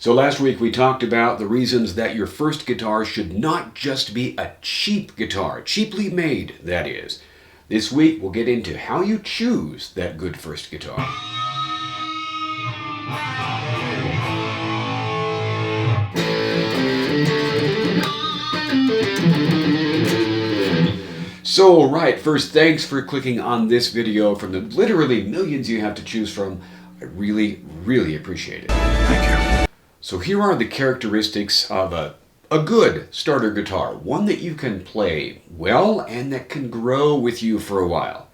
So last week we talked about the reasons that your first guitar should not just be a cheap guitar, cheaply made, that is. This week we'll get into how you choose that good first guitar. So, right, first, thanks for clicking on this video from the literally millions you have to choose from. I really, really appreciate it. Thank you. So here are the characteristics of a good starter guitar. One that you can play well and that can grow with you for a while.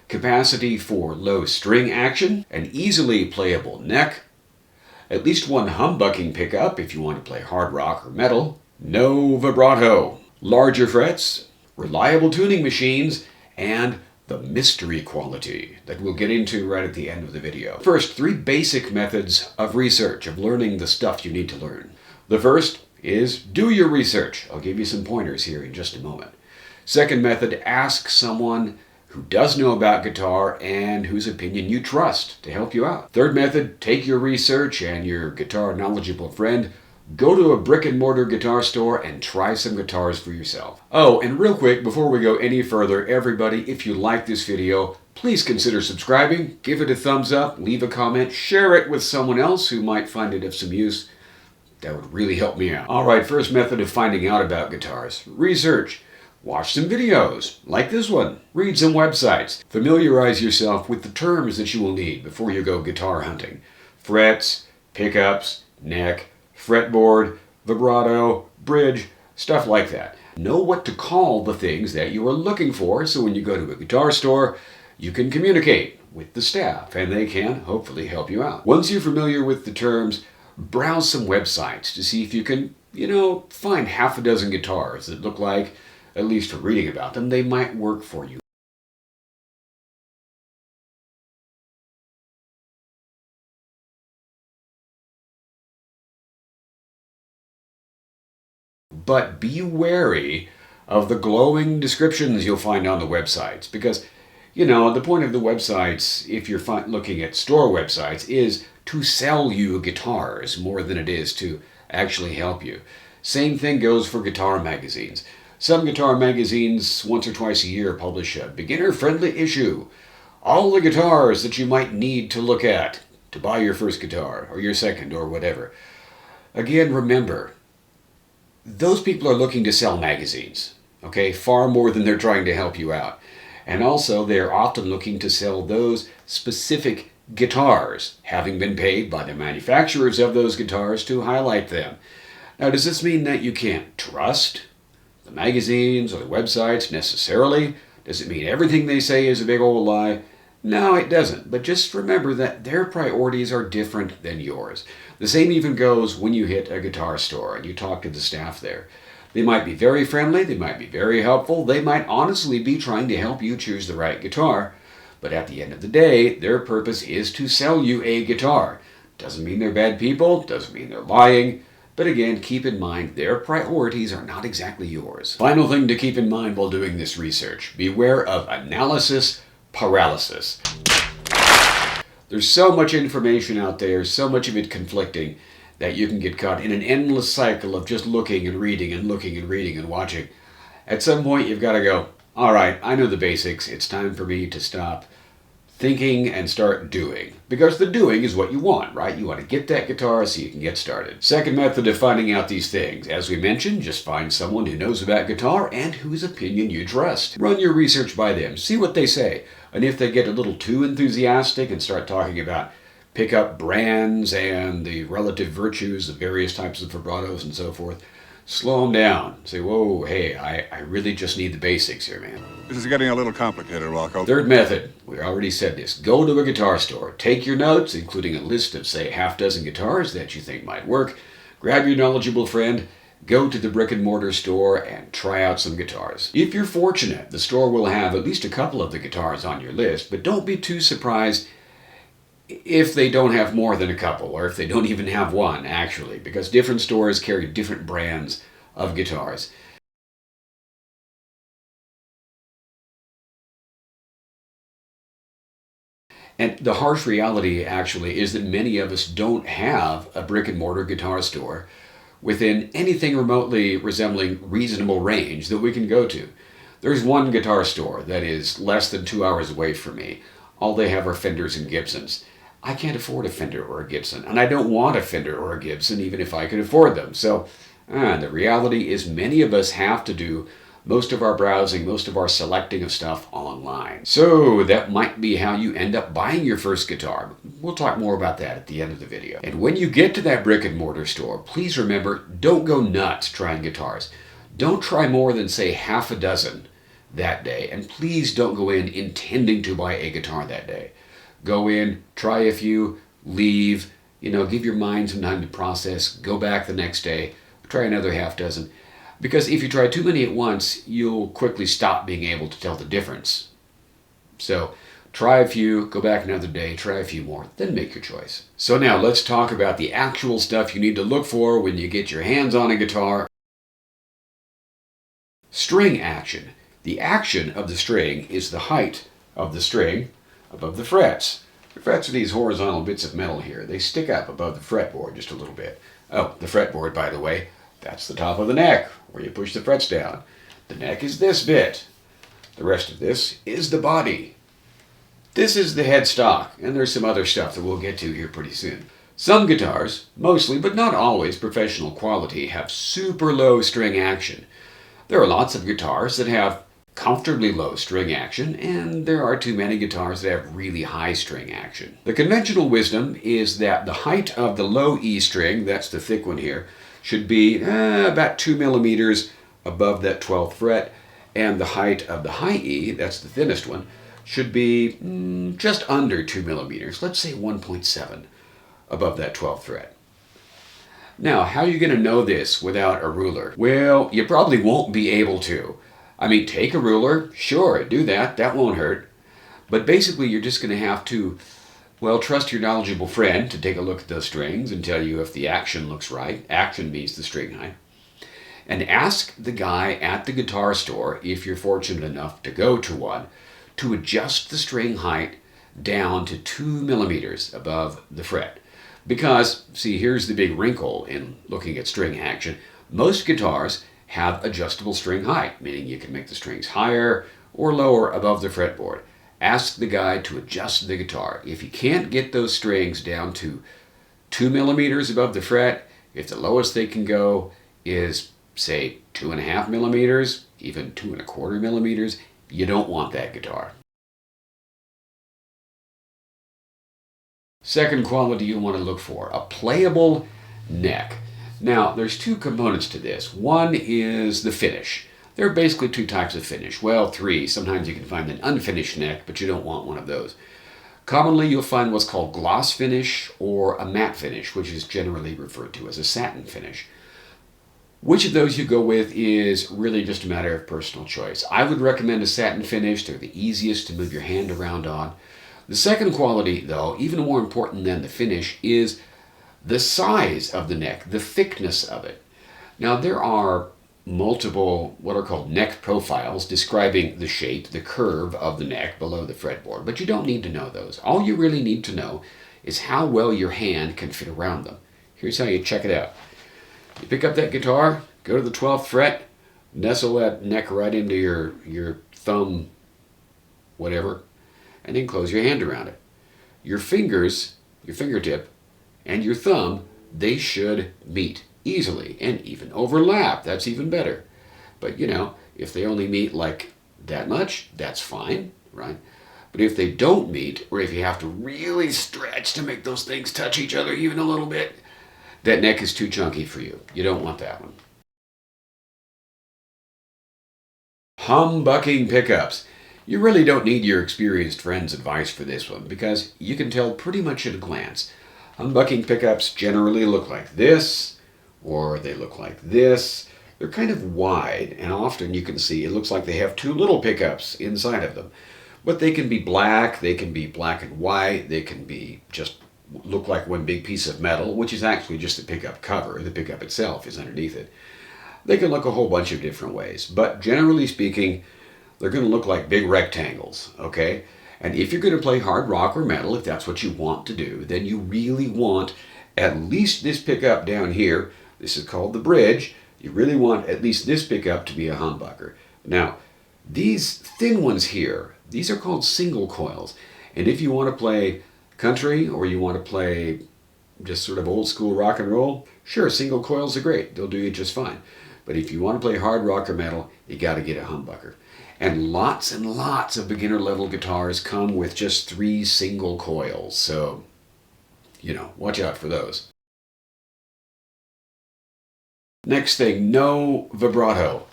Capacity for low string action, an easily playable neck, at least one humbucking pickup if you want to play hard rock or metal, no vibrato, larger frets, reliable tuning machines, and the mystery quality that we'll get into right at the end of the video. First, 3 basic methods of research, of learning the stuff you need to learn. The first is do your research. I'll give you some pointers here in just a moment. Second method, ask someone who does know about guitar and whose opinion you trust to help you out. Third method, take your research and your guitar knowledgeable friend, go to a brick and mortar guitar store and try some guitars for yourself. Oh, and real quick, before we go any further, everybody, if you like this video, please consider subscribing, give it a thumbs up, leave a comment, share it with someone else who might find it of some use. That would really help me out. Alright, first method of finding out about guitars. Research. Watch some videos, like this one. Read some websites. Familiarize yourself with the terms that you will need before you go guitar hunting. Frets, pickups, neck, fretboard, vibrato, bridge, stuff like that. Know what to call the things that you are looking for, so when you go to a guitar store, you can communicate with the staff and they can hopefully help you out. Once you're familiar with the terms, browse some websites to see if you can, find half a dozen guitars that look like, at least from reading about them, they might work for you. But be wary of the glowing descriptions you'll find on the websites because, the point of the websites, if you're looking at store websites, is to sell you guitars more than it is to actually help you. Same thing goes for guitar magazines. Some guitar magazines, once or twice a year, publish a beginner-friendly issue. All the guitars that you might need to look at to buy your first guitar, or your second, or whatever. Again, remember, those people are looking to sell magazines, okay? Far more than they're trying to help you out. And also, they're often looking to sell those specific guitars, having been paid by the manufacturers of those guitars to highlight them. Now, does this mean that you can't trust the magazines or the websites necessarily? Does it mean everything they say is a big old lie? No, it doesn't. But just remember that their priorities are different than yours. The same even goes when you hit a guitar store and you talk to the staff there. They might be very friendly, they might be very helpful, they might honestly be trying to help you choose the right guitar, but at the end of the day, their purpose is to sell you a guitar. Doesn't mean they're bad people, doesn't mean they're lying, but again, keep in mind their priorities are not exactly yours. Final thing to keep in mind while doing this research, beware of analysis paralysis. There's so much information out there, so much of it conflicting, that you can get caught in an endless cycle of just looking and reading and looking and reading and watching. At some point you've got to go, all right, I know the basics, it's time for me to stop thinking and start doing. Because the doing is what you want, right? You want to get that guitar so you can get started. Second method of finding out these things, as we mentioned, just find someone who knows about guitar and whose opinion you trust. Run your research by them, see what they say. And if they get a little too enthusiastic and start talking about pickup brands and the relative virtues of various types of vibratos and so forth, slow them down. Say, whoa, hey, I really just need the basics here, man. This is getting a little complicated, Rocco. Third method, we already said this. Go to a guitar store. Take your notes, including a list of, say, half dozen guitars that you think might work. Grab your knowledgeable friend. Go to the brick and mortar store and try out some guitars. If you're fortunate, the store will have at least a couple of the guitars on your list, but don't be too surprised if they don't have more than a couple, or if they don't even have one, actually, because different stores carry different brands of guitars. And the harsh reality actually is that many of us don't have a brick and mortar guitar store within anything remotely resembling reasonable range that we can go to. There's one guitar store that is less than 2 hours away from me. All they have are Fenders and Gibsons. I can't afford a Fender or a Gibson, and I don't want a Fender or a Gibson even if I could afford them. So the reality is many of us have to do most of our browsing, most of our selecting of stuff online. So that might be how you end up buying your first guitar. We'll talk more about that at the end of the video. And when you get to that brick and mortar store, please remember, don't go nuts trying guitars. Don't try more than, say, half a dozen that day. And please don't go in intending to buy a guitar that day. Go in, try a few, leave, give your mind some time to process, go back the next day, try another half dozen. Because if you try too many at once, you'll quickly stop being able to tell the difference. So try a few, go back another day, try a few more, then make your choice. So now let's talk about the actual stuff you need to look for when you get your hands on a guitar. String action. The action of the string is the height of the string above the frets. The frets are these horizontal bits of metal here. They stick up above the fretboard just a little bit. Oh, the fretboard, by the way, that's the top of the neck, where you push the frets down. The neck is this bit. The rest of this is the body. This is the headstock, and there's some other stuff that we'll get to here pretty soon. Some guitars, mostly but not always professional quality, have super low string action. There are lots of guitars that have comfortably low string action, and there are too many guitars that have really high string action. The conventional wisdom is that the height of the low E string, that's the thick one here, should be about 2 millimeters above that 12th fret, and the height of the high E, that's the thinnest one, should be just under 2 millimeters, let's say 1.7 above that 12th fret. Now, how are you going to know this without a ruler? Well, you probably won't be able to. I mean, take a ruler, sure, do that, that won't hurt. But basically, you're just going to have to, trust your knowledgeable friend to take a look at those strings and tell you if the action looks right. Action means the string height. And ask the guy at the guitar store, if you're fortunate enough to go to one, to adjust the string height down to 2 millimeters above the fret. Because, see, here's the big wrinkle in looking at string action. Most guitars have adjustable string height, meaning you can make the strings higher or lower above the fretboard. Ask the guy to adjust the guitar. If you can't get those strings down to 2 millimeters above the fret, if the lowest they can go is, say, 2.5 millimeters, even 2.25 millimeters, you don't want that guitar. Second quality you want to look for, a playable neck. Now, there's two components to this. One is the finish. There are basically two types of finish. Well, three. Sometimes you can find an unfinished neck, but you don't want one of those. Commonly, you'll find what's called gloss finish or a matte finish, which is generally referred to as a satin finish. Which of those you go with is really just a matter of personal choice. I would recommend a satin finish. They're the easiest to move your hand around on. The second quality, though, even more important than the finish, is the size of the neck, the thickness of it. Now, there are multiple what are called neck profiles describing the shape, the curve of the neck below the fretboard, but you don't need to know those. All you really need to know is how well your hand can fit around them. Here's how you check it out. You pick up that guitar, go to the 12th fret, nestle that neck right into your thumb, whatever, and then close your hand around it. Your fingers, your fingertip, and your thumb, they should meet easily and even overlap. That's even better. But if they only meet like that much, that's fine, right? But if they don't meet, or if you have to really stretch to make those things touch each other even a little bit, that neck is too chunky for you. You don't want that one. Humbucking pickups. You really don't need your experienced friend's advice for this one because you can tell pretty much at a glance. Humbucking pickups generally look like this, or they look like this. They're kind of wide, and often you can see it looks like they have two little pickups inside of them. But they can be black and white, they can be just look like one big piece of metal, which is actually just the pickup cover. The pickup itself is underneath it. They can look a whole bunch of different ways, but generally speaking, they're going to look like big rectangles, okay? And if you're going to play hard rock or metal, if that's what you want to do, then you really want at least this pickup down here. This is called the bridge. You really want at least this pickup to be a humbucker. Now, these thin ones here, these are called single coils. And if you want to play country or you want to play just sort of old school rock and roll, sure, single coils are great. They'll do you just fine. But if you want to play hard rock or metal, you got to get a humbucker. And lots of beginner level guitars come with just 3 single coils. So, watch out for those. Next thing, no vibrato.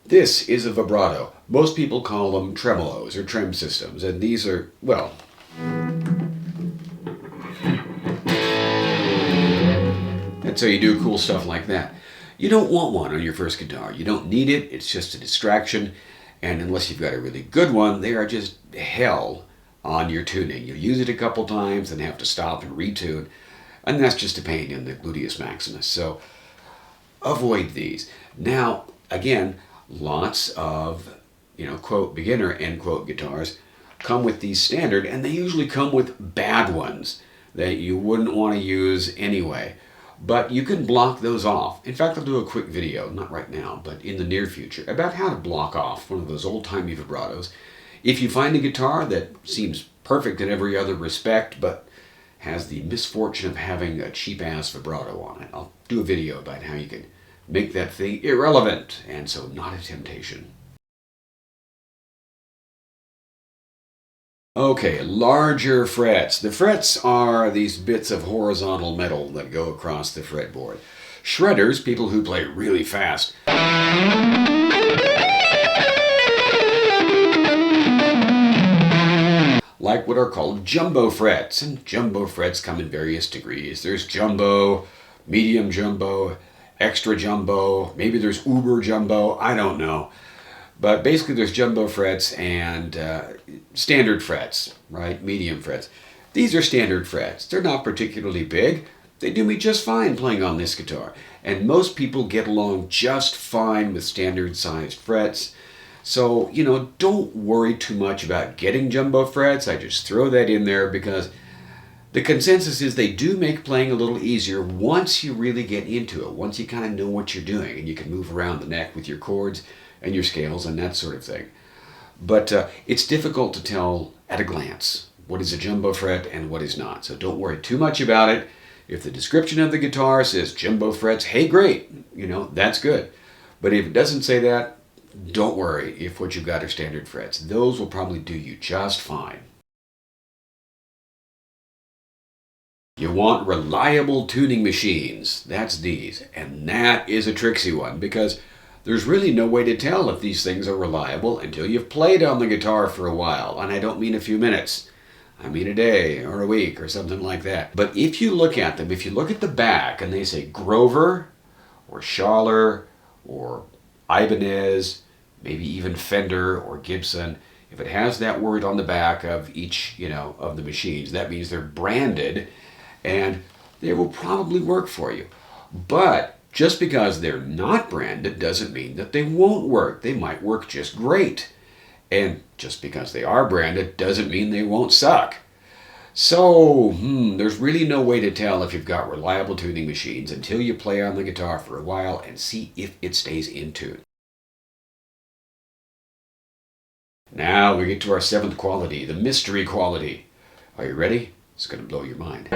This is a vibrato. Most people call them tremolos or trem systems, and these are, well, and so you do cool stuff like that. You don't want one on your first guitar. You don't need it. It's just a distraction, and unless you've got a really good one, they are just hell on your tuning. You'll use it a couple times and have to stop and retune, and that's just a pain in the gluteus maximus. So avoid these. Now, again, lots of, quote, beginner, end quote, guitars come with these standard, and they usually come with bad ones that you wouldn't want to use anyway. But you can block those off. In fact, I'll do a quick video, not right now, but in the near future, about how to block off one of those old-timey vibratos. If you find a guitar that seems perfect in every other respect, but has the misfortune of having a cheap-ass vibrato on it, I'll do a video about how you can make that thing irrelevant, and so not a temptation. Okay, larger frets. The frets are these bits of horizontal metal that go across the fretboard. Shredders, people who play really fast, like what are called jumbo frets. And jumbo frets come in various degrees. There's jumbo, medium jumbo, extra jumbo, maybe there's uber jumbo, I don't know. But basically there's jumbo frets and standard frets, right? Medium frets. These are standard frets. They're not particularly big. They do me just fine playing on this guitar. And most people get along just fine with standard sized frets. So, don't worry too much about getting jumbo frets. I just throw that in there because the consensus is they do make playing a little easier once you really get into it, once you kind of know what you're doing and you can move around the neck with your chords and your scales and that sort of thing. But it's difficult to tell at a glance what is a jumbo fret and what is not. So don't worry too much about it. If the description of the guitar says jumbo frets, hey, great, that's good. But if it doesn't say that, don't worry if what you've got are standard frets. Those will probably do you just fine. You want reliable tuning machines. That's these. And that is a tricksy one because there's really no way to tell if these things are reliable until you've played on the guitar for a while. And I don't mean a few minutes. I mean a day or a week or something like that. But if you look at them, if you look at the back and they say Grover or Schaller or Ibanez, maybe even Fender or Gibson, if it has that word on the back of each, of the machines, that means they're branded and they will probably work for you. But just because they're not branded doesn't mean that they won't work. They might work just great. And just because they are branded doesn't mean they won't suck. So, there's really no way to tell if you've got reliable tuning machines until you play on the guitar for a while and see if it stays in tune. Now we get to our 7th quality, the mystery quality. Are you ready? It's going to blow your mind.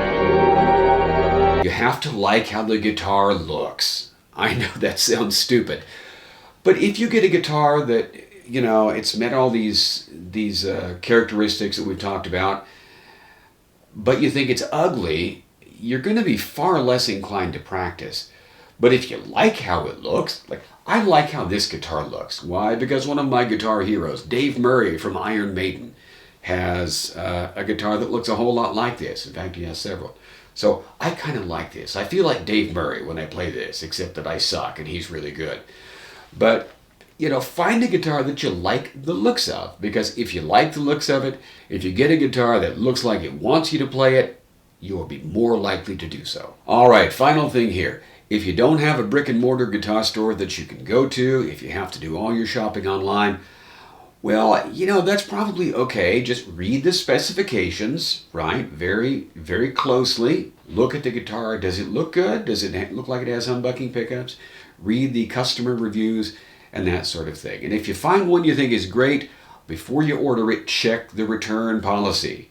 You have to like how the guitar looks. I know that sounds stupid. But if you get a guitar that, it's met all these characteristics that we've talked about, but you think it's ugly, you're going to be far less inclined to practice. But if you like how it looks, like I like how this guitar looks. Why? Because one of my guitar heroes, Dave Murray from Iron Maiden, has a guitar that looks a whole lot like this. In fact, he has several. So I kind of like this. I feel like Dave Murray when I play this, except that I suck and he's really good. But, find a guitar that you like the looks of. Because if you like the looks of it, if you get a guitar that looks like it wants you to play it, you will be more likely to do so. All right, final thing here. If you don't have a brick and mortar guitar store that you can go to, if you have to do all your shopping online, Well, that's probably okay. Just read the specifications, right? Very, very closely. Look at the guitar. Does it look good? Does it look like it has humbucking pickups? Read the customer reviews and that sort of thing. And if you find one you think is great, before you order it, check the return policy.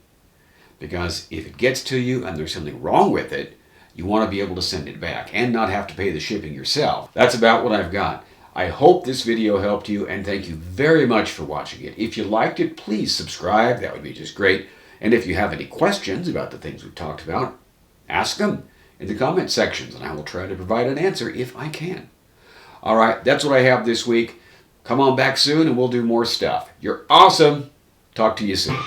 Because if it gets to you and there's something wrong with it, you want to be able to send it back and not have to pay the shipping yourself. That's about what I've got. I hope this video helped you, and thank you very much for watching it. If you liked it, please subscribe. That would be just great. And if you have any questions about the things we've talked about, ask them in the comment sections, and I will try to provide an answer if I can. All right, that's what I have this week. Come on back soon, and we'll do more stuff. You're awesome. Talk to you soon.